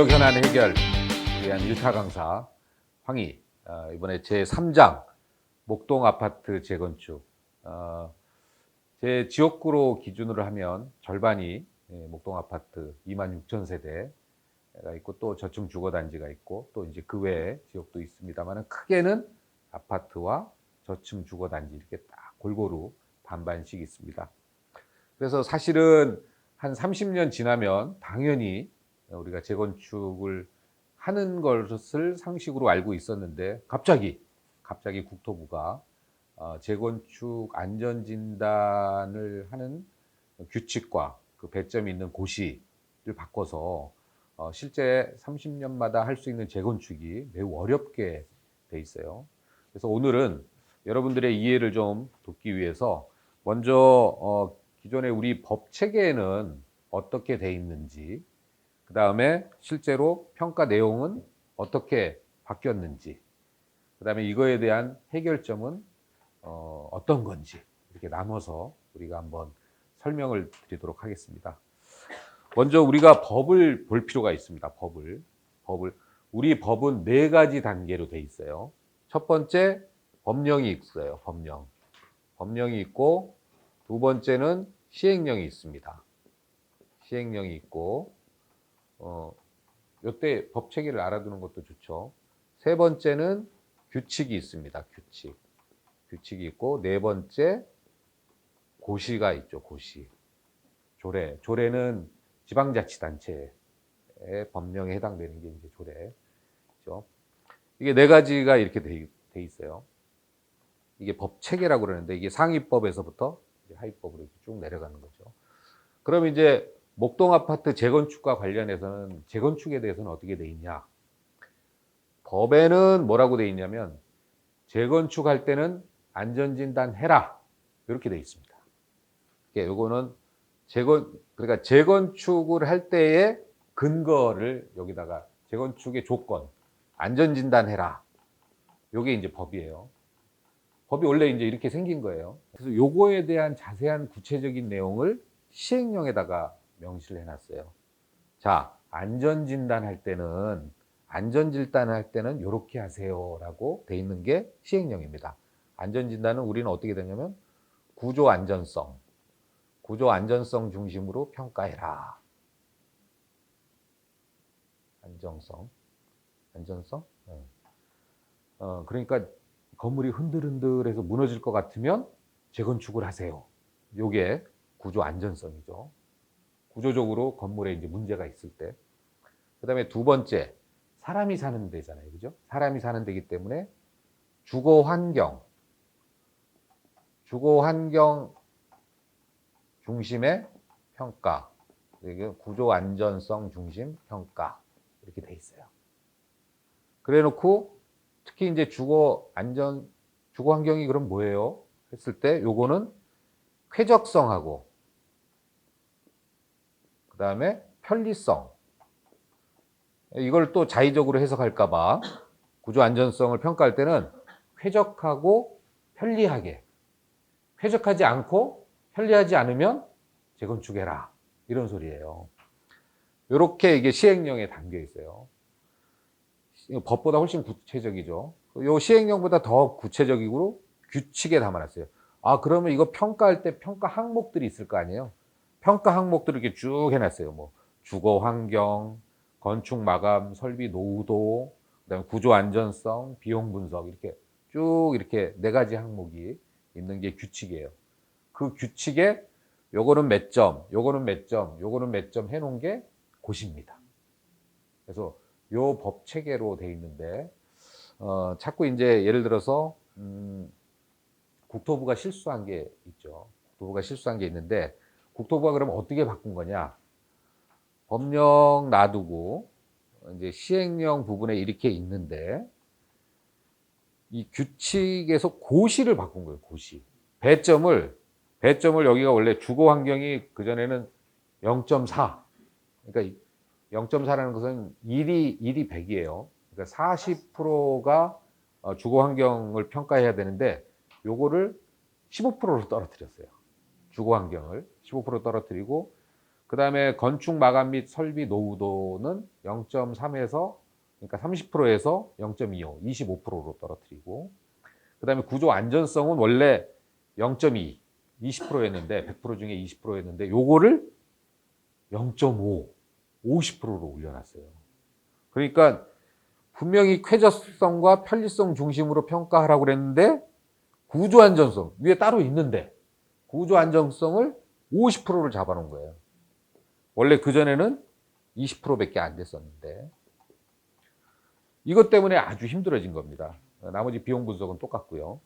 지역 현안 해결 위한 1타 강사 황희. 이번에 제 3장 목동 아파트 재건축. 제 지역구로 기준으로 하면 절반이 목동 아파트 26,000세대가 있고, 또 저층 주거단지가 있고, 또 이제 그 외에 지역도 있습니다만, 크게는 아파트와 저층 주거단지 이렇게 딱 골고루 반반씩 있습니다. 그래서 사실은 한 30년 지나면 당연히 우리가 재건축을 하는 것을 상식으로 알고 있었는데, 갑자기 국토부가 재건축 안전진단을 하는 규칙과 그 배점이 있는 고시를 바꿔서 실제 30년마다 할 수 있는 재건축이 매우 어렵게 돼 있어요. 그래서 오늘은 여러분들의 이해를 좀 돕기 위해서 먼저 기존의 우리 법 체계에는 어떻게 돼 있는지, 그 다음에 실제로 평가 내용은 어떻게 바뀌었는지, 그 다음에 이거에 대한 해결점은 어떤 건지, 이렇게 나눠서 우리가 한번 설명을 드리도록 하겠습니다. 먼저 우리가 법을 볼 필요가 있습니다. 우리 법은 4가지 단계로 돼 있어요. 첫 번째, 법령이 있어요. 법령이 있고, 두 번째는 시행령이 있습니다. 시행령이 있고, 요때 법 체계를 알아두는 것도 좋죠. 세 번째는 규칙이 있습니다. 규칙이 있고, 네 번째 고시가 있죠. 고시. 조례는 지방자치단체의 법령에 해당되는 게 이제 조례죠. 이게 4가지가 이렇게 돼 있어요. 이게 법 체계라고 그러는데, 이게 상위법에서부터 하위법으로 쭉 내려가는 거죠. 그럼 이제 목동 아파트 재건축과 관련해서는, 재건축에 대해서는 어떻게 돼 있냐? 법에는 뭐라고 돼 있냐면, 재건축할 때는 안전진단 해라, 이렇게 돼 있습니다. 요거는 그러니까 재건축을 할 때의 근거를 여기다가, 재건축의 조건, 안전진단 해라, 요게 이제 법이에요. 법이 원래 이제 이렇게 생긴 거예요. 그래서 요거에 대한 자세한 구체적인 내용을 시행령에다가 명시를 해놨어요. 자, 안전진단 할 때는 요렇게 하세요라고 돼 있는 게 시행령입니다. 안전진단은 우리는 어떻게 되냐면, 구조 안전성 중심으로 평가해라. 안전성. 그러니까 건물이 흔들흔들해서 무너질 것 같으면 재건축을 하세요. 요게 구조 안전성이죠. 구조적으로 건물에 이제 문제가 있을 때. 그다음에 두 번째, 사람이 사는 데잖아요. 그죠? 사람이 사는 데이기 때문에 주거 환경 중심의 평가. 이게 구조 안전성 중심 평가. 이렇게 돼 있어요. 그래 놓고, 특히 이제 주거 환경이 그럼 뭐예요? 했을 때 요거는 쾌적성하고, 그 다음에 편리성. 이걸 또 자의적으로 해석할까 봐 구조 안전성을 평가할 때는 쾌적하고 편리하게, 쾌적하지 않고 편리하지 않으면 재건축해라, 이런 소리예요. 이렇게 이게 시행령에 담겨 있어요. 법보다 훨씬 구체적이죠. 요 시행령보다 더 구체적이고 규칙에 담아놨어요. 그러면 이거 평가할 때 평가 항목들이 있을 거 아니에요. 평가 항목들을 이렇게 쭉 해놨어요. 뭐 주거 환경, 건축 마감, 설비 노후도, 그다음에 구조 안전성, 비용 분석, 이렇게 쭉 이렇게 4가지 항목이 있는 게 규칙이에요. 그 규칙에 요거는 몇 점, 요거는 몇 점, 요거는 몇 점 해놓은 게 고시입니다. 그래서 요 법 체계로 돼 있는데, 자꾸 이제 예를 들어서 국토부가 실수한 게 있죠. 국토부가 실수한 게 있는데, 국토부가 그럼 어떻게 바꾼 거냐? 법령 놔두고 이제 시행령 부분에 이렇게 있는데, 이 규칙에서 고시를 바꾼 거예요. 고시. 배점을 여기가 원래 주거 환경이 그전에는 0.4. 그러니까 0.4라는 것은 1이 100이에요. 그러니까 40%가 주거 환경을 평가해야 되는데, 요거를 15%로 떨어뜨렸어요. 주거 환경을 15% 떨어뜨리고, 그다음에 건축 마감 및 설비 노후도는 0.3에서 그러니까 30%에서 0.25, 25%로 떨어뜨리고 그다음에 구조 안전성은 원래 0.2, 20%였는데 100% 중에 20%였는데 요거를 0.5, 50%로 올려놨어요. 그러니까 분명히 쾌적성과 편리성 중심으로 평가하라고 그랬는데 구조 안전성 위에 따로 있는데 구조 안전성을 50%를 잡아놓은 거예요. 원래 그전에는 20%밖에 안 됐었는데 이것 때문에 아주 힘들어진 겁니다. 나머지 비용 분석은 똑같고요.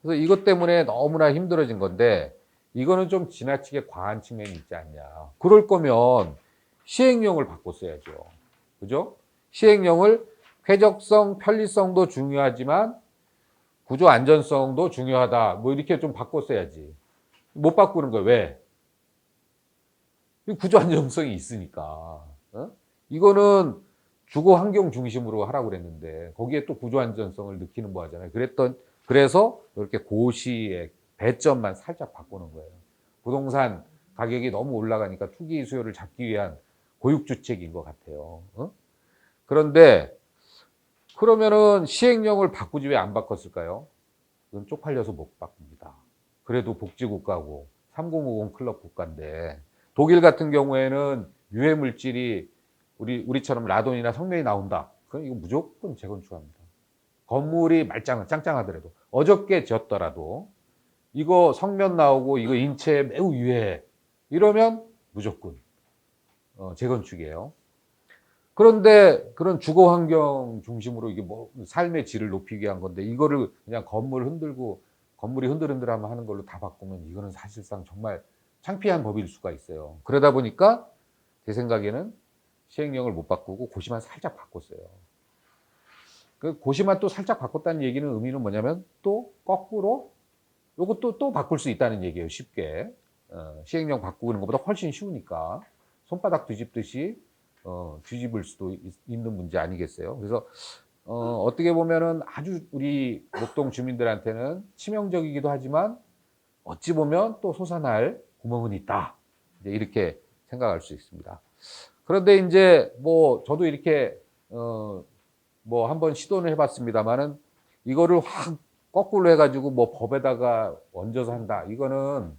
그래서 이것 때문에 너무나 힘들어진 건데 이거는 좀 지나치게 과한 측면이 있지 않냐. 그럴 거면 시행령을 바꿨어야죠. 그죠? 시행령을 쾌적성, 편리성도 중요하지만 구조 안전성도 중요하다. 뭐 이렇게 좀 바꿨어야지. 못 바꾸는 거예요. 왜? 구조 안정성이 있으니까. 어? 이거는 주거 환경 중심으로 하라고 그랬는데 거기에 또 구조 안전성을 느끼는 거 하잖아요. 그래서 이렇게 고시의 배점만 살짝 바꾸는 거예요. 부동산 가격이 너무 올라가니까 투기 수요를 잡기 위한 고육주책인 것 같아요. 어? 그런데 그러면은 시행령을 바꾸지 왜 안 바꿨을까요? 그건 쪽팔려서 못 바꿉니다. 그래도 복지국가고 3050 클럽 국가인데 독일 같은 경우에는 유해 물질이 우리처럼 라돈이나 성면이 나온다. 그럼 이거 무조건 재건축합니다. 건물이 짱짱하더라도 어저께 지었더라도 이거 성면 나오고 이거 인체에 매우 유해해. 이러면 무조건 재건축이에요. 그런데 그런 주거 환경 중심으로 이게 뭐 삶의 질을 높이기 위한 건데 이거를 그냥 건물이 흔들흔들하면 하는 걸로 다 바꾸면 이거는 사실상 정말 창피한 법일 수가 있어요. 그러다 보니까 제 생각에는 시행령을 못 바꾸고 고시만 살짝 바꿨어요. 그 고시만 또 살짝 바꿨다는 얘기는 의미는 뭐냐면 또 거꾸로 요것도 또 바꿀 수 있다는 얘기예요. 쉽게. 시행령 바꾸는 것보다 훨씬 쉬우니까 손바닥 뒤집듯이 뒤집을 수도 있는 문제 아니겠어요. 그래서 어떻게 보면은 아주 우리 목동 주민들한테는 치명적이기도 하지만 어찌 보면 또 솟아날 구멍은 있다. 이제 이렇게 생각할 수 있습니다. 그런데 이제 뭐 저도 이렇게 뭐 한번 시도는 해봤습니다만은 이거를 확 거꾸로 해가지고 뭐 법에다가 얹어서 한다. 이거는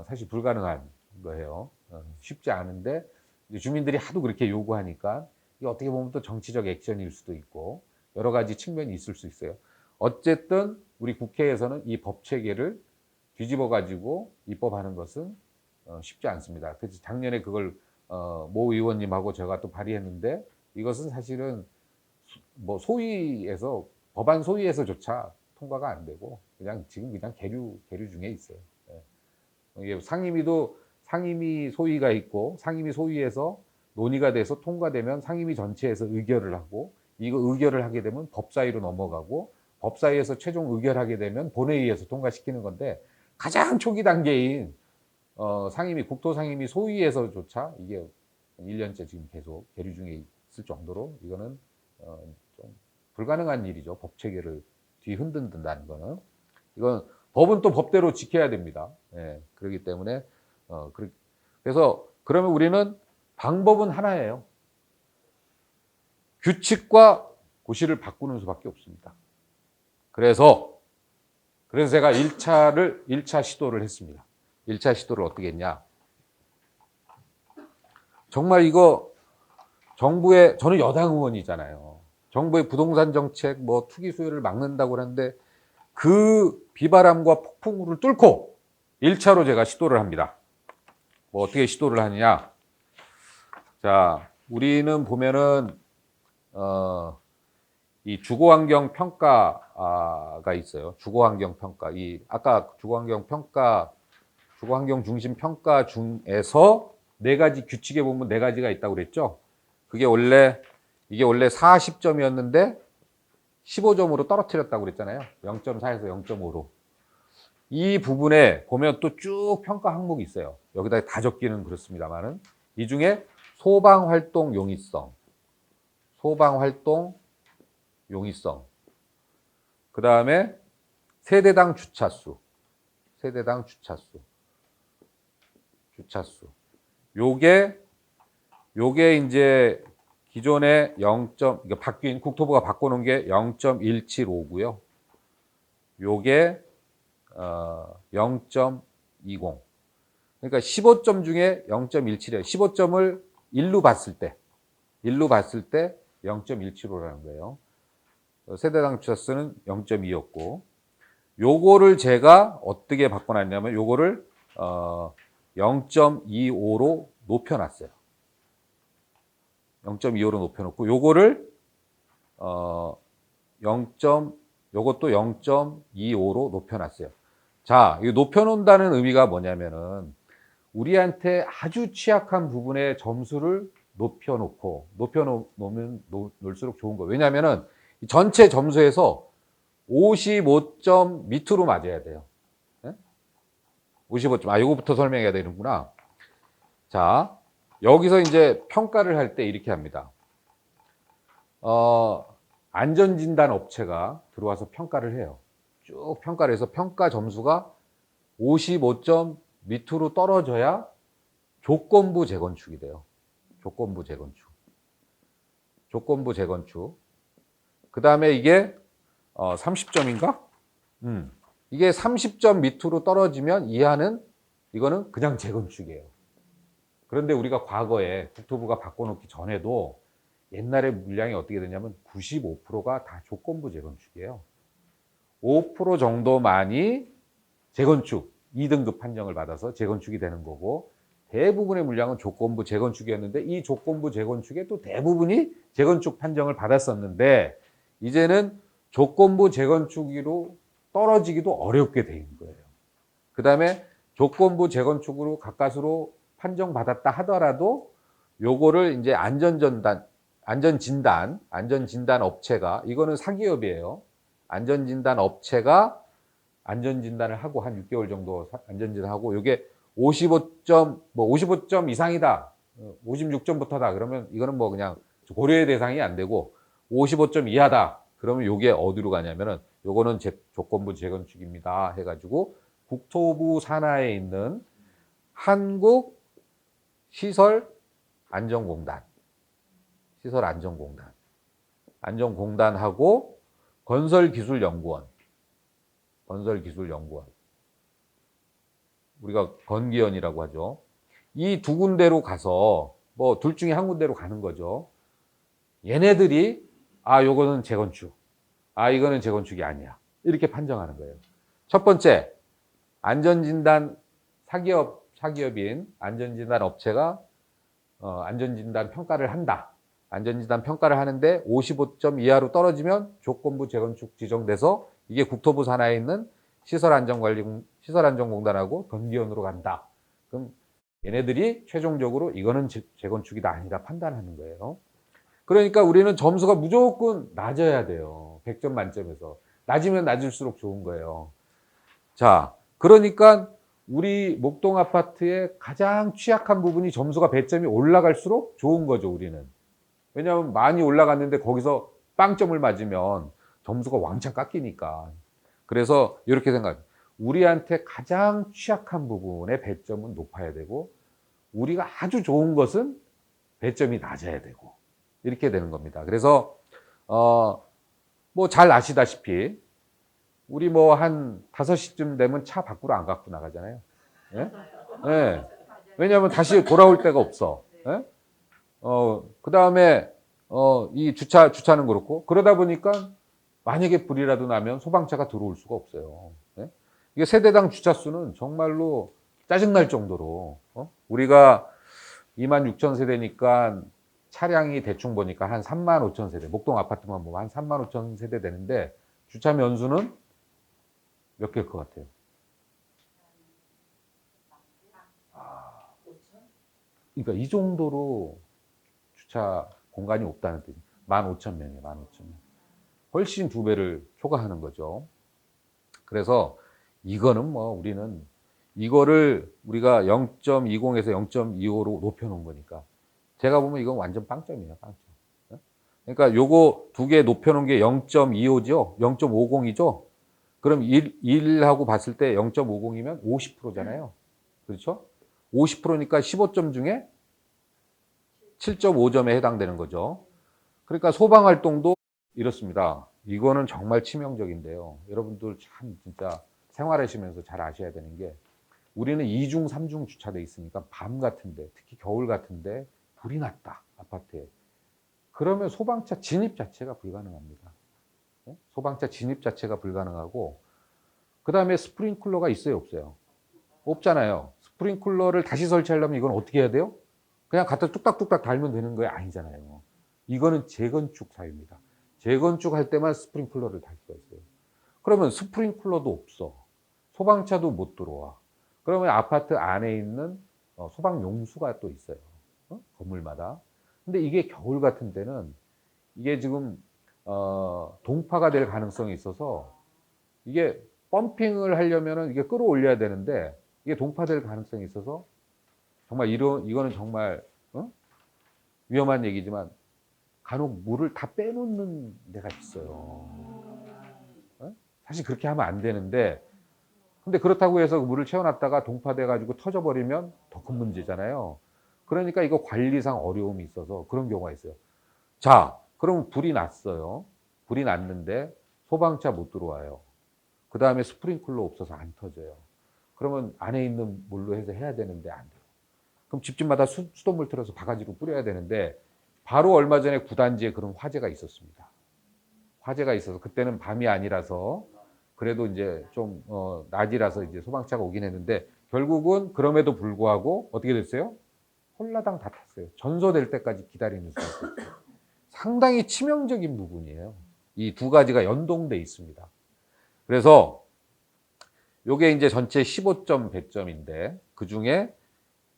사실 불가능한 거예요. 쉽지 않은데 주민들이 하도 그렇게 요구하니까 이게 어떻게 보면 또 정치적 액션일 수도 있고 여러 가지 측면이 있을 수 있어요. 어쨌든 우리 국회에서는 이 법 체계를 뒤집어 가지고 입법하는 것은 쉽지 않습니다. 그래서 작년에 그걸 모 의원님하고 제가 또 발의했는데 이것은 사실은 뭐 소위에서 법안 소위에서조차 통과가 안 되고 그냥 지금 그냥 계류 중에 있어요. 이게 상임위 소위가 있고 상임위 소위에서 논의가 돼서 통과되면 상임위 전체에서 의결을 하고 이거 의결을 하게 되면 법사위로 넘어가고 법사위에서 최종 의결하게 되면 본회의에서 통과시키는 건데 가장 초기 단계인 국토상임위 소위에서조차 이게 1년째 지금 계속 계류 중에 있을 정도로 이거는 좀 불가능한 일이죠. 법 체계를 뒤흔든다는 거는. 이건 법은 또 법대로 지켜야 됩니다. 예, 그렇기 때문에 그래서 그러면 우리는 방법은 하나예요. 규칙과 고시를 바꾸는 수밖에 없습니다. 그래서 제가 1차 시도를 했습니다. 1차 시도를 어떻게 했냐. 정말 이거 저는 여당 의원이잖아요. 정부의 부동산 정책, 뭐 투기 수요를 막는다고 하는데 그 비바람과 폭풍우를 뚫고 1차로 제가 시도를 합니다. 뭐 어떻게 시도를 하느냐. 자, 우리는 보면은, 이 주거환경 평가가 있어요. 주거환경 평가. 아까 주거환경 중심 평가 중에서 네 가지 규칙에 보면 네 가지가 있다고 그랬죠. 이게 원래 40점이었는데 15점으로 떨어뜨렸다고 그랬잖아요. 0.4에서 0.5로. 이 부분에 보면 또 쭉 평가 항목이 있어요. 여기다 다 적기는 그렇습니다만은 이 중에 소방활동 용이성, 그 다음에 세대당 주차수, 요게 이제 기존에 0. 그러니까 바뀐 국토부가 바꿔놓은 게 0.175고요. 요게 0.20. 그러니까 15점 중에 0.17이에요. 15점을 1로 봤을 때 0.175라는 거예요. 세대당 주차수는 0.2였고, 요거를 제가 어떻게 바꿔놨냐면 요거를 0.25로 높여놨어요. 0.25로 높여놓고 요거를 요것도 0.25로 높여놨어요. 자, 이 높여놓는다는 의미가 뭐냐면은 우리한테 아주 취약한 부분의 점수를 높여놓으면 놓을수록 좋은 거예요. 왜냐하면은 전체 점수에서 55점 밑으로 맞아야 돼요. 55점. 아, 요거부터 설명해야 되는구나. 자, 여기서 이제 평가를 할 때 이렇게 합니다. 안전진단 업체가 들어와서 평가를 해요. 쭉 평가를 해서 평가 점수가 55점 밑으로 떨어져야 조건부 재건축이 돼요. 조건부 재건축. 그 다음에 이게 30점인가? 이게 30점 밑으로 떨어지면 이하는 이거는 그냥 재건축이에요. 그런데 우리가 과거에 국토부가 바꿔놓기 전에도 옛날에 물량이 어떻게 되냐면 95%가 다 조건부 재건축이에요. 5% 정도만이 재건축 2등급 판정을 받아서 재건축이 되는 거고, 대부분의 물량은 조건부 재건축이었는데 이 조건부 재건축의 또 대부분이 재건축 판정을 받았었는데 이제는 조건부 재건축으로 떨어지기도 어렵게 돼 있는 거예요. 그 다음에 조건부 재건축으로 가까스로 판정받았다 하더라도 요거를 이제 안전진단 업체가, 이거는 사기업이에요. 안전진단 업체가 안전진단을 하고 한 6개월 정도 안전진단하고 요게 55점 이상이다. 56점부터다. 그러면 이거는 뭐 그냥 고려의 대상이 안 되고 55점 이하다. 그러면 요게 어디로 가냐면은 요거는 조건부 재건축입니다. 해가지고 국토부 산하에 있는 안전공단하고 건설기술연구원, 우리가 건기연이라고 하죠. 이 두 군데로 가서 뭐 둘 중에 한 군데로 가는 거죠. 얘네들이 요거는 재건축, 이거는 재건축이 아니야, 이렇게 판정하는 거예요. 첫 번째, 안전진단 사기업인 안전진단 업체가 안전진단 평가를 한다. 안전진단 평가를 하는데 55점 이하로 떨어지면 조건부 재건축 지정돼서 이게 국토부 산하에 있는 시설안전공단하고 건기원으로 간다. 그럼 얘네들이 최종적으로 이거는 재건축이다 아니다 판단하는 거예요. 그러니까 우리는 점수가 무조건 낮아야 돼요. 100점 만점에서. 낮으면 낮을수록 좋은 거예요. 자, 그러니까 우리 목동 아파트의 가장 취약한 부분이 점수가 배점이 올라갈수록 좋은 거죠, 우리는. 왜냐하면 많이 올라갔는데 거기서 빵점을 맞으면 점수가 왕창 깎이니까. 그래서 이렇게 생각해요. 우리한테 가장 취약한 부분의 배점은 높아야 되고, 우리가 아주 좋은 것은 배점이 낮아야 되고, 이렇게 되는 겁니다. 그래서 뭐 잘 아시다시피 우리 뭐 한 5시쯤 되면 차 밖으로 안 갖고 나가잖아요. 예? 예. 왜냐하면 다시 돌아올 데가 없어. 예? 그 다음에 이 주차는 그렇고, 그러다 보니까 만약에 불이라도 나면 소방차가 들어올 수가 없어요. 예? 이게 세대당 주차 수는 정말로 짜증날 정도로, 우리가 26,000세대니까 차량이 대충 보니까 한 35,000세대, 목동 아파트만 보면 한 35,000세대 되는데 주차 면수는 몇 개일 것 같아요? 그러니까 이 정도로 주차 공간이 없다는 뜻이에요. 15,000명이에요. 15,000명. 훨씬 2배를 초과하는 거죠. 그래서 이거는 뭐 우리는 이거를 우리가 0.20에서 0.25로 높여놓은 거니까 제가 보면 이건 완전 빵점이에요. 빵점. 그러니까 요거 두 개 높여놓은 게 0.25죠. 0.50이죠. 그럼 1하고 봤을 때 0.50이면 50%잖아요. 그렇죠? 50%니까 15점 중에 7.5점에 해당되는 거죠. 그러니까 소방 활동도 이렇습니다. 이거는 정말 치명적인데요. 여러분들 참 진짜 생활하시면서 잘 아셔야 되는 게 우리는 2중, 3중 주차돼 있으니까 밤 같은데 특히 겨울 같은데 불이 났다 아파트에. 그러면 소방차 진입 자체가 불가능합니다. 소방차 진입 자체가 불가능하고 그다음에 스프링클러가 있어요, 없어요? 없잖아요. 스프링클러를 다시 설치하려면 이건 어떻게 해야 돼요? 그냥 갖다 뚝딱뚝딱 달면 되는 거예요? 아니잖아요. 이거는 재건축 사유입니다. 재건축할 때만 스프링클러를 달 수가 있어요. 그러면 스프링클러도 없어. 소방차도 못 들어와. 그러면 아파트 안에 있는 소방 용수가 또 있어요. 건물마다. 근데 이게 겨울 같은 때는 이게 지금 동파가 될 가능성이 있어서 이게 펌핑을 하려면은 이게 끌어올려야 되는데 이게 동파될 가능성이 있어서 정말 이거는 정말 위험한 얘기지만 간혹 물을 다 빼놓는 데가 있어요. 사실 그렇게 하면 안 되는데 근데 그렇다고 해서 물을 채워놨다가 동파돼 가지고 터져버리면 더 큰 문제잖아요. 그러니까 이거 관리상 어려움이 있어서 그런 경우가 있어요. 자, 그럼 불이 났어요. 불이 났는데 소방차 못 들어와요. 그 다음에 스프링클러 없어서 안 터져요. 그러면 안에 있는 물로 해서 해야 되는데 안 돼요. 그럼 집집마다 수돗물 틀어서 바가지로 뿌려야 되는데 바로 얼마 전에 구단지에 그런 화재가 있었습니다. 화재가 있어서 그때는 밤이 아니라서 그래도 이제 좀 낮이라서 이제 소방차가 오긴 했는데 결국은 그럼에도 불구하고 어떻게 됐어요? 홀라당 다 탔어요. 전소될 때까지 기다리는 수가 있어요. 상당히 치명적인 부분이에요. 이 두 가지가 연동돼 있습니다. 그래서 요게 이제 전체 15점, 100점인데 그 중에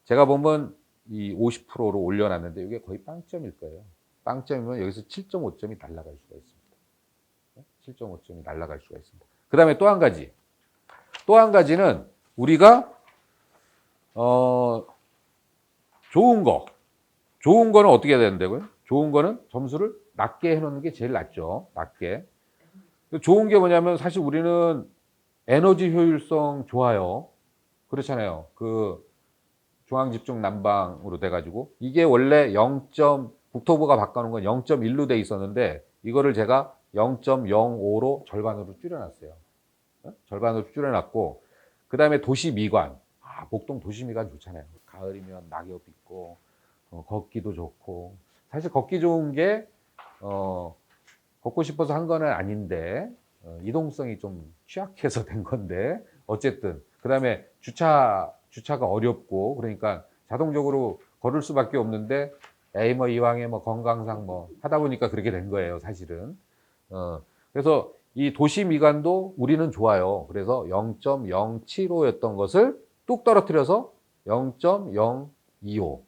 제가 보면 이 50%로 올려놨는데 이게 거의 빵점일 거예요. 빵점이면 여기서 7.5점이 날아갈 수가 있습니다. 7.5점이 날아갈 수가 있습니다. 그 다음에 또 한 가지. 또 한 가지는 우리가 좋은 거는 어떻게 해야 된다고요? 좋은 거는 점수를 낮게 해놓는 게 제일 낫죠. 낮게. 좋은 게 뭐냐면 사실 우리는 에너지 효율성 좋아요. 그렇잖아요. 그 중앙집중 난방으로 돼가지고 이게 원래 국토부가 바꿔놓은 건 0.1로 돼 있었는데 이거를 제가 0.05로 절반으로 줄여놨어요. 절반으로 줄여놨고 그 다음에 도시미관. 목동 도시미관 좋잖아요. 가을이면 낙엽 있고 걷기도 좋고 사실 걷기 좋은 게 걷고 싶어서 한 거는 아닌데 이동성이 좀 취약해서 된 건데 어쨌든 그 다음에 주차가 어렵고 그러니까 자동적으로 걸을 수밖에 없는데 에이 뭐 이왕에 뭐 건강상 뭐 하다 보니까 그렇게 된 거예요 사실은. 그래서 이 도시 미관도 우리는 좋아요. 그래서 0.075였던 것을 뚝 떨어뜨려서 0.025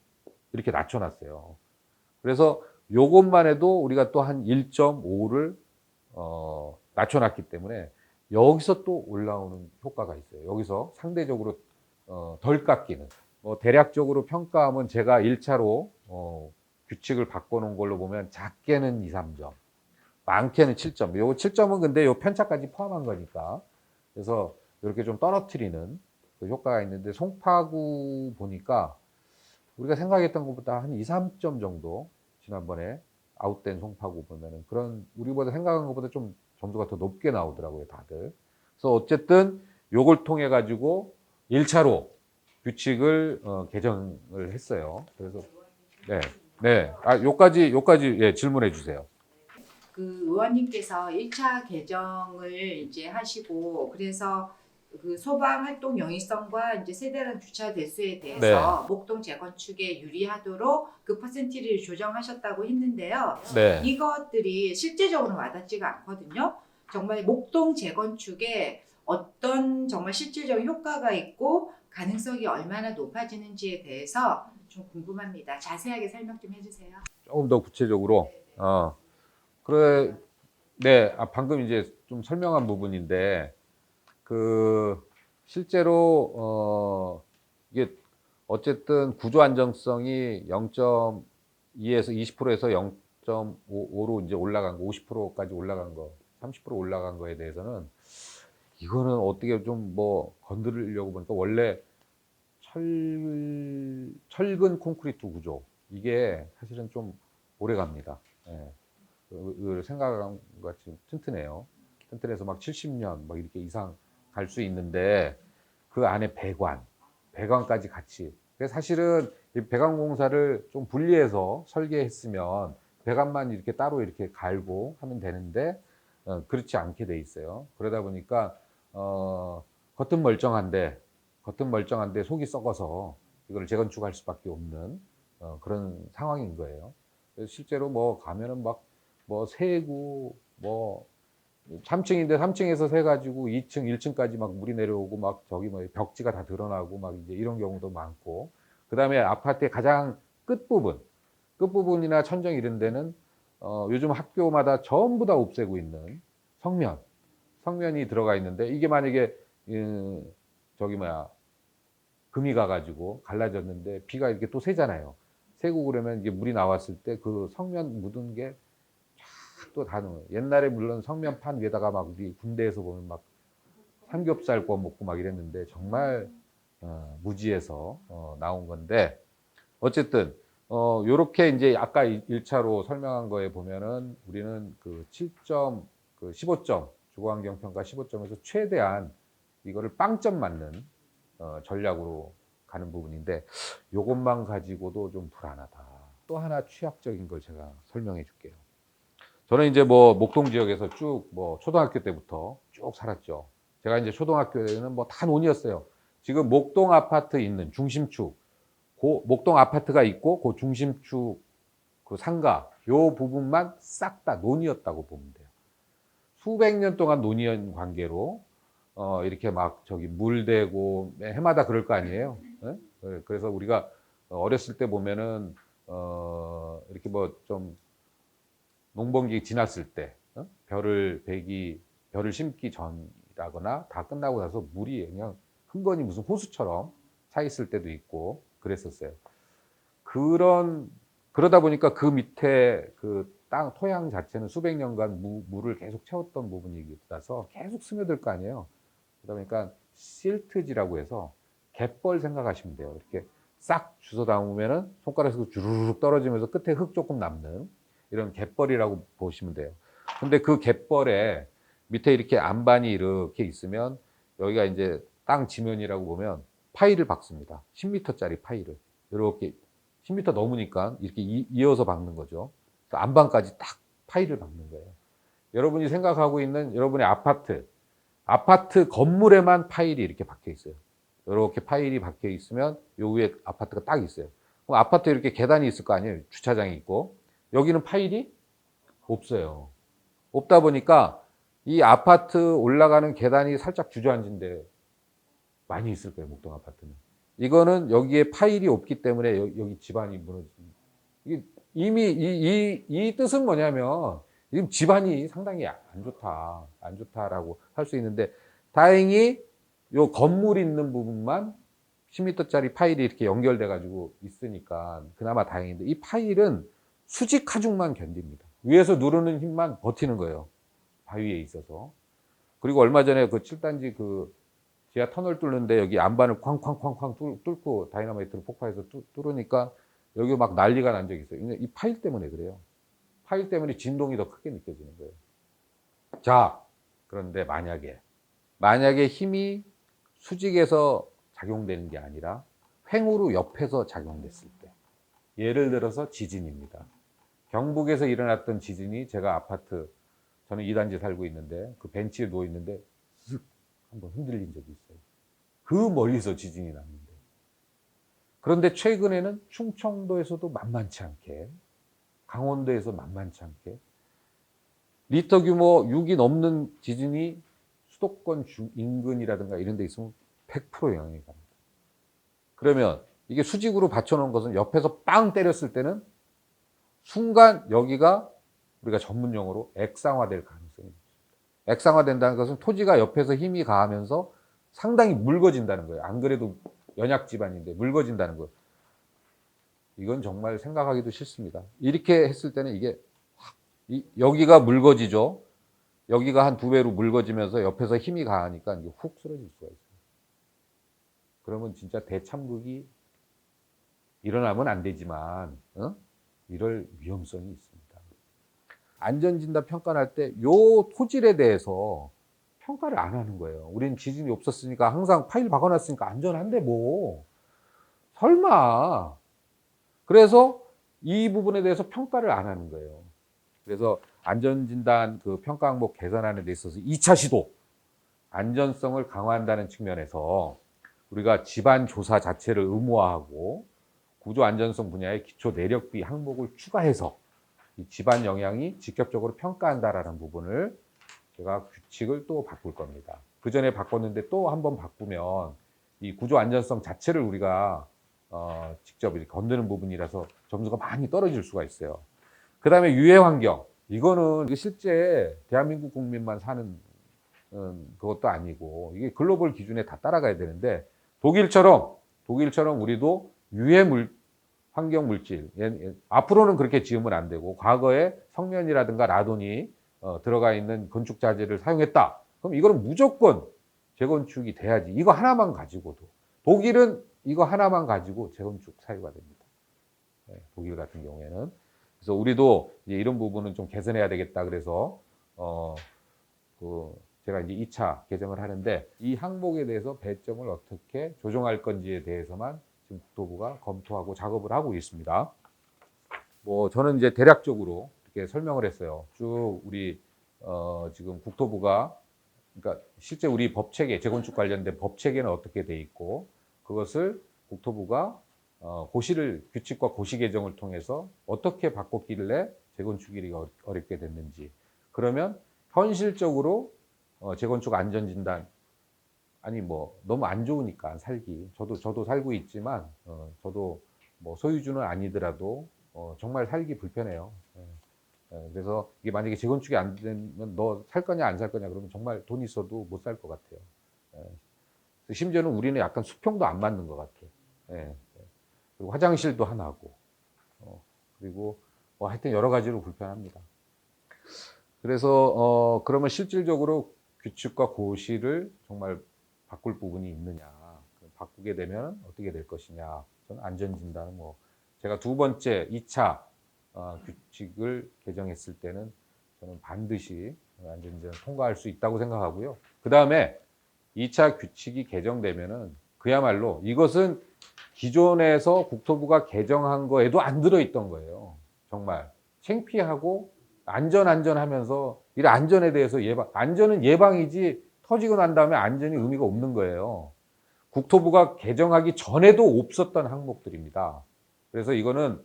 이렇게 낮춰놨어요. 그래서 요것만 해도 우리가 또 한 1.5를 낮춰놨기 때문에 여기서 또 올라오는 효과가 있어요. 여기서 상대적으로 덜 깎이는. 대략적으로 평가하면 제가 1차로 규칙을 바꿔놓은 걸로 보면 작게는 2, 3점, 많게는 7점. 요 7점은 근데 요 편차까지 포함한 거니까. 그래서 이렇게 좀 떨어뜨리는 그 효과가 있는데 송파구 보니까 우리가 생각했던 것보다 한 2, 3점 정도 지난번에 아웃된 송파구 보면은 그런 우리보다 생각한 것보다 좀 점수가 더 높게 나오더라고요, 다들. 그래서 어쨌든 요걸 통해 가지고 1차로 규칙을 개정을 했어요. 그래서 네. 네. 요까지 예, 질문해 주세요. 그 의원님께서 1차 개정을 이제 하시고 그래서 그 소방 활동 영위성과 이제 세대당 주차 대수에 네. 대해서 목동 재건축에 유리하도록 그 퍼센티를 조정하셨다고 했는데요. 네. 이것들이 실제적으로 와닿지가 않거든요. 정말 목동 재건축에 어떤 정말 실질적 효과가 있고 가능성이 얼마나 높아지는지에 대해서 좀 궁금합니다. 자세하게 설명 좀 해주세요. 조금 더 구체적으로 그래 네. 방금 이제 좀 설명한 부분인데 그 실제로 이게 어쨌든 구조 안정성이 0.2에서 20%에서 0.5로 이제 올라간 거, 50%까지 올라간 거, 30% 올라간 거에 대해서는 이거는 어떻게 좀 뭐 건드리려고 보니까 원래 철근 콘크리트 구조 이게 사실은 좀 오래 갑니다. 예. 생각한 것 같이 튼튼해요. 튼튼해서 막 70년 막 이렇게 이상 갈 수 있는데 그 안에 배관까지 같이. 그래서 사실은 이 배관 공사를 좀 분리해서 설계했으면 배관만 이렇게 따로 이렇게 갈고 하면 되는데 그렇지 않게 돼 있어요. 그러다 보니까 겉은 멀쩡한데 속이 썩어서 이걸 재건축할 수밖에 없는 그런 상황인 거예요. 그래서 실제로 뭐 가면은 막 뭐 세고 뭐 3층인데 3층에서 세 가지고 2층, 1층까지 막 물이 내려오고 막 저기 뭐 벽지가 다 드러나고 막 이제 이런 경우도 많고. 그다음에 아파트의 가장 끝부분이나 천정 이런 데는 요즘 학교마다 전부 다 없애고 있는 성면이 들어가 있는데 이게 만약에 저기 뭐야 금이 가가지고 갈라졌는데 비가 이렇게 또 새잖아요. 새고 그러면 이게 물이 나왔을 때 그 성면 묻은 게 또 다 넣어요. 옛날에 물론 성면판 위에다가 막 우리 군대에서 보면 막 삼겹살 구워 먹고 막 이랬는데 정말 무지해서 나온 건데 어쨌든 요렇게 이제 아까 1차로 설명한 거에 보면은 우리는 그 7점, 그 15점 주거환경 평가 15점에서 최대한 이거를 빵점 맞는 전략으로 가는 부분인데 요것만 가지고도 좀 불안하다. 또 하나 취약적인 걸 제가 설명해 줄게요. 저는 이제 뭐 목동 지역에서 쭉 뭐 초등학교 때부터 쭉 살았죠. 제가 이제 초등학교에는 뭐 다 논이었어요. 지금 목동 아파트 있는 중심축, 목동 아파트가 있고 그 중심축 그 상가 요 부분만 싹 다 논이었다고 보면 돼요. 수백 년 동안 논이한 관계로 이렇게 막 저기 물대고 해마다 그럴 거 아니에요. 예? 그래서 우리가 어렸을 때 보면은 이렇게 뭐좀 농번기 지났을 때 별을 심기 전이라거나 다 끝나고 나서 물이 그냥 흥건히 무슨 호수처럼 차 있을 때도 있고 그랬었어요. 그러다 보니까 그 밑에 그 토양 자체는 수백 년간 물을 계속 채웠던 부분이라서 계속 스며들 거 아니에요. 그러다 보니까 실트지라고 해서 갯벌 생각하시면 돼요. 이렇게 싹 주워 담으면은 손가락에서 주르륵 떨어지면서 끝에 흙 조금 남는 이런 갯벌이라고 보시면 돼요. 근데 그 갯벌에 밑에 이렇게 안반이 이렇게 있으면 여기가 이제 땅 지면이라고 보면 파이를 박습니다. 10m짜리 파이를. 이렇게 10m 넘으니까 이렇게 이어서 박는 거죠. 안반까지 딱 파이를 박는 거예요. 여러분이 생각하고 있는 여러분의 아파트 건물에만 파일이 이렇게 박혀 있어요. 이렇게 파일이 박혀 있으면 요 위에 아파트가 딱 있어요. 그럼 아파트에 이렇게 계단이 있을 거 아니에요. 주차장이 있고. 여기는 파일이 없어요. 없다 보니까 이 아파트 올라가는 계단이 살짝 주저앉은 데 많이 있을 거예요. 목동 아파트는. 이거는 여기에 파일이 없기 때문에 여기 집안이 무너집니다. 이미 이 뜻은 뭐냐면 지금 집안이 상당히 안 좋다라고 할 수 있는데 다행히 요 건물 있는 부분만 10m짜리 파일이 이렇게 연결돼 가지고 있으니까 그나마 다행인데 이 파일은 수직 하중만 견딥니다. 위에서 누르는 힘만 버티는 거예요. 바위에 있어서. 그리고 얼마 전에 그 7단지 그 지하 터널 뚫는데 여기 안반을 쾅쾅쾅쾅 뚫고 다이너마이트로 폭파해서 뚫으니까 여기 막 난리가 난 적이 있어요. 이 파일 때문에 그래요. 파일 때문에 진동이 더 크게 느껴지는 거예요. 자, 그런데 만약에 힘이 수직에서 작용되는 게 아니라 횡으로 옆에서 작용됐을 때 예를 들어서 지진입니다. 경북에서 일어났던 지진이 저는 2단지 살고 있는데 그 벤치에 누워 있는데 쓱 한번 흔들린 적이 있어요. 그 멀리서 지진이 났는데. 그런데 최근에는 충청도에서도 만만치 않게 강원도에서 만만치 않게 리터 규모 6이 넘는 지진이 수도권 인근이라든가 이런 데 있으면 100% 영향이 갑니다. 그러면 이게 수직으로 받쳐놓은 것은 옆에서 빵 때렸을 때는 순간 여기가 우리가 전문 용어로 액상화될 가능성이 있습니다. 액상화된다는 것은 토지가 옆에서 힘이 가하면서 상당히 묽어진다는 거예요. 안 그래도 연약 지반인데 묽어진다는 거예요. 이건 정말 생각하기도 싫습니다. 이렇게 했을 때는 이게 여기가 묽어지죠. 여기가 한 2배로 묽어지면서 옆에서 힘이 가하니까 이게 훅 쓰러질 수가 있어요. 그러면 진짜 대참극이 일어나면 안 되지만 이럴 위험성이 있습니다. 안전진단 평가를 할 때 요 토질에 대해서 평가를 안 하는 거예요. 우리는 지진이 없었으니까 항상 파일 박아놨으니까 안전한데 뭐 설마. 그래서 이 부분에 대해서 평가를 안 하는 거예요. 그래서 안전진단 그 평가 항목 개선하는 데 있어서 2차 시도 안전성을 강화한다는 측면에서 우리가 집안 조사 자체를 의무화하고 구조 안전성 분야의 기초 내력비 항목을 추가해서 이 집안 영향이 직접적으로 평가한다라는 부분을 제가 규칙을 또 바꿀 겁니다. 그 전에 바꿨는데 또 한 번 바꾸면 이 구조 안전성 자체를 우리가 직접 이렇게 건드는 부분이라서 점수가 많이 떨어질 수가 있어요. 그 다음에 유해 환경. 이거는 실제 대한민국 국민만 사는 그것도 아니고 이게 글로벌 기준에 다 따라가야 되는데 독일처럼 우리도 유해 환경 물질 앞으로는 그렇게 지으면 안 되고 과거에 성면이라든가 라돈이 들어가 있는 건축 자재를 사용했다. 그럼 이거는 무조건 재건축이 돼야지. 이거 하나만 가지고도 독일은 이거 하나만 가지고 재건축 사유가 됩니다. 독일 같은 경우에는. 그래서 우리도 이제 이런 부분은 좀 개선해야 되겠다. 그래서 제가 이제 2차 개정을 하는데 이 항목에 대해서 배점을 어떻게 조정할 건지에 대해서만 지금 국토부가 검토하고 작업을 하고 있습니다. 뭐 저는 이제 대략적으로 이렇게 설명을 했어요. 쭉 우리 지금 국토부가 그러니까 실제 우리 법체계 재건축 관련된 법체계는 어떻게 돼 있고 그것을 국토부가 규칙과 고시 개정을 통해서 어떻게 바꿨길래 재건축이 어렵게 됐는지. 그러면 현실적으로 재건축 안전진단 아니 뭐 너무 안 좋으니까 살기 저도 살고 있지만 저도 뭐 소유주는 아니더라도 정말 살기 불편해요. 그래서 이게 만약에 재건축이 안 되면 너 살 거냐 안 살 거냐 그러면 정말 돈 있어도 못 살 것 같아요. 심지어는 우리는 약간 수평도 안 맞는 것 같아요. 그리고 화장실도 하나고 그리고 뭐 하여튼 여러 가지로 불편합니다. 그래서 그러면 실질적으로 규칙과 고시를 정말 바꿀 부분이 있느냐, 바꾸게 되면 어떻게 될 것이냐. 저는 안전진단은 뭐 제가 두 번째 2차 규칙을 개정했을 때는 저는 반드시 안전진단을 통과할 수 있다고 생각하고요. 그 다음에 2차 규칙이 개정되면은 그야말로 이것은 기존에서 국토부가 개정한 거에도 안 들어있던 거예요. 정말 창피하고 안전하면서 이 안전에 대해서 안전은 예방이지 터지고 난 다음에 안전이 의미가 없는 거예요. 국토부가 개정하기 전에도 없었던 항목들입니다. 그래서 이거는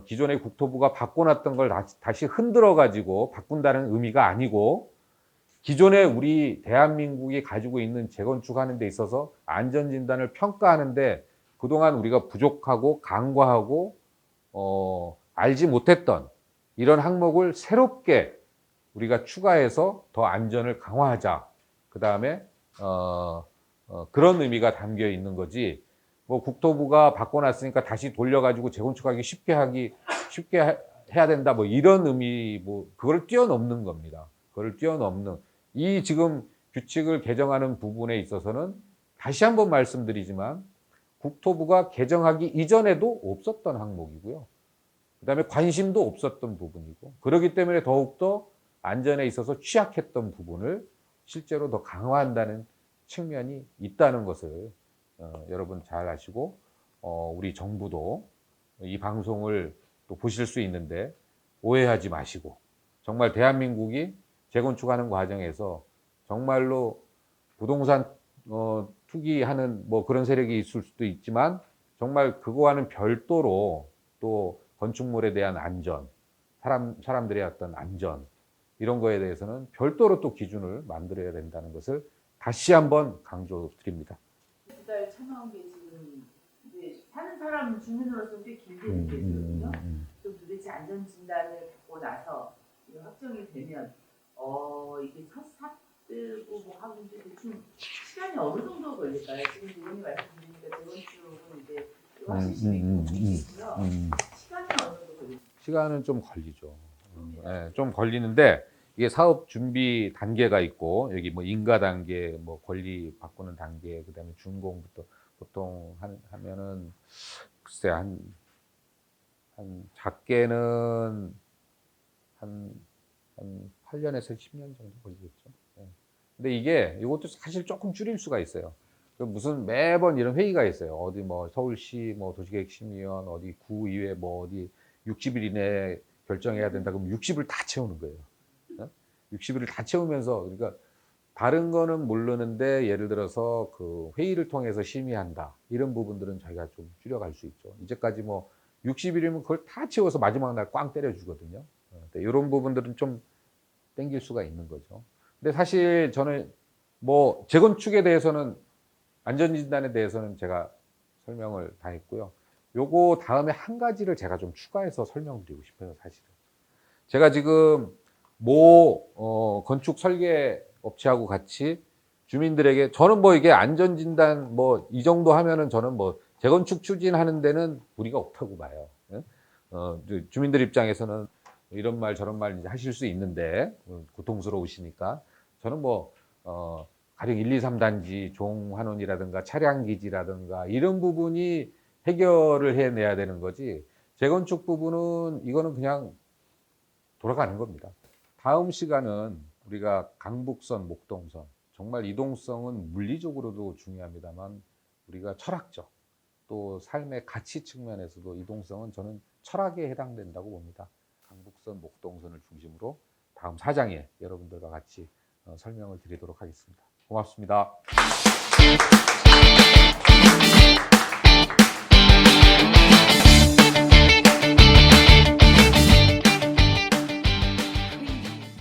기존의 국토부가 바꿔놨던 걸 다시 흔들어 가지고 바꾼다는 의미가 아니고 기존에 우리 대한민국이 가지고 있는 재건축하는 데 있어서 안전진단을 평가하는데 그동안 우리가 부족하고 간과하고 알지 못했던 이런 항목을 새롭게 우리가 추가해서 더 안전을 강화하자. 그 다음에 그런 의미가 담겨 있는 거지. 뭐 국토부가 바꿔놨으니까 다시 돌려가지고 재건축하기 쉽게 해야 된다. 뭐 이런 의미, 뭐 그걸 뛰어넘는 겁니다. 그걸 뛰어넘는 이 지금 규칙을 개정하는 부분에 있어서는 다시 한번 말씀드리지만 국토부가 개정하기 이전에도 없었던 항목이고요. 그다음에 관심도 없었던 부분이고 그렇기 때문에 더욱더 안전에 있어서 취약했던 부분을 실제로 더 강화한다는 측면이 있다는 것을 여러분 잘 아시고 우리 정부도 이 방송을 또 보실 수 있는데 오해하지 마시고 정말 대한민국이 재건축하는 과정에서 정말로 부동산 투기하는 뭐 그런 세력이 있을 수도 있지만 정말 그거와는 별도로 또 건축물에 대한 안전, 사람들의 어떤 안전 이런 거에 대해서는 별도로 또 기준을 만들어야 된다는 것을 다시 한번 강조드립니다. 두 달 참아온 게 지금 이제 사는 사람 주민으로서 꽤 길게 느껴지거든요. 좀 도대체 안전 진단을 받고 나서 이게 확정이 되면 이게 첫 삽들고 뭐 하고 이제 대충 시간이 어느 정도 걸릴까요? 지금 의원님 말씀드리니까 재건축은 이제 하실 수도 있고요. 시간이 어느 정도 걸릴까요? 시간은 좀 걸리죠. 좀 걸리는데 이게 사업 준비 단계가 있고 여기 뭐 인가 단계, 뭐 권리 바꾸는 단계, 그다음에 준공부터 보통 하면은 글쎄 한 작게는 한 8년에서 10년 정도 걸리겠죠. 예. 근데 이것도 사실 조금 줄일 수가 있어요. 그 무슨 매번 이런 회의가 있어요. 어디 뭐 서울시 뭐 도시계획심의원 어디 구의회 뭐 어디 60일 이내에 결정해야 된다 그러면 60을 다 채우는 거예요. 60일을 다 채우면서 그러니까 다른 거는 모르는데 예를 들어서 그 회의를 통해서 심의한다 이런 부분들은 저희가 좀 줄여갈 수 있죠. 이제까지 뭐 60일이면 그걸 다 채워서 마지막 날 꽝 때려주거든요. 이런 부분들은 좀 땡길 수가 있는 거죠. 근데 사실 저는 뭐 재건축에 대해서는 안전진단에 대해서는 제가 설명을 다 했고요. 요거 다음에 한 가지를 제가 좀 추가해서 설명드리고 싶어요, 사실은. 제가 지금 건축 설계 업체하고 같이 주민들에게 저는 뭐 이게 안전진단 뭐 이 정도 하면은 저는 뭐 재건축 추진하는 데는 무리가 없다고 봐요. 예? 주민들 입장에서는 이런 말 저런 말 이제 하실 수 있는데 고통스러우시니까 저는 뭐 가령 1, 2, 3단지 종환원이라든가 차량기지라든가 이런 부분이 해결을 해내야 되는 거지 재건축 부분은 이거는 그냥 돌아가는 겁니다. 다음 시간은 우리가 강북선, 목동선 정말 이동성은 물리적으로도 중요합니다만 우리가 철학적 또 삶의 가치 측면에서도 이동성은 저는 철학에 해당된다고 봅니다. 강북선, 목동선을 중심으로 다음 4장에 여러분들과 같이 설명을 드리도록 하겠습니다. 고맙습니다.